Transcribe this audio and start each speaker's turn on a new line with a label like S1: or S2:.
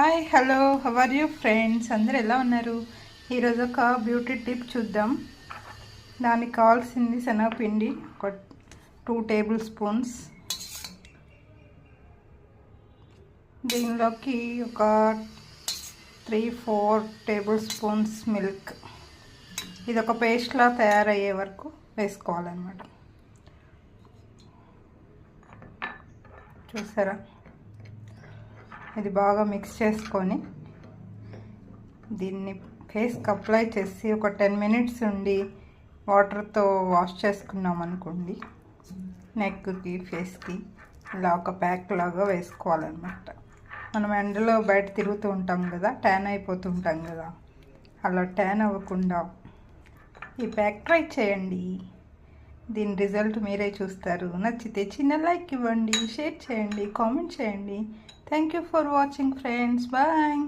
S1: Hi hello how are you friends, అందరు ఎలా ఉన్నారు? ఈరోజు ఒక బ్యూటీ టిప్ చూద్దాం. దానికి కావాల్సింది శనగపిండి ఒక 2 టేబుల్ స్పూన్స్, దీనిలోకి ఒక 3-4 టేబుల్ స్పూన్స్ మిల్క్. ఇది ఒక పేస్ట్లా తయారయ్యే వరకు వేసుకోవాలన్నమాట. చూసారా, ఇది బాగా మిక్స్ చేసుకొని దీన్ని ఫేస్కి అప్లై చేసి ఒక 10 మినిట్స్ ఉండి వాటర్తో వాష్ చేసుకున్నాం అనుకోండి, నెక్కి ఫేస్కి ఇలా ఒక ప్యాక్ లాగా వేసుకోవాలన్నమాట. మనం ఎండలో బయట తిరుగుతూ ఉంటాం కదా, ట్యాన్ అయిపోతుంటాం కదా, అలా ట్యాన్ అవ్వకుండా ఈ ప్యాక్ ట్రై చేయండి. దీని రిజల్ట్ మీరే చూస్తారు. నచ్చితే చిన్న లైక్ ఇవ్వండి, షేర్ చేయండి, కామెంట్ చేయండి. Thank you for watching friends. Bye.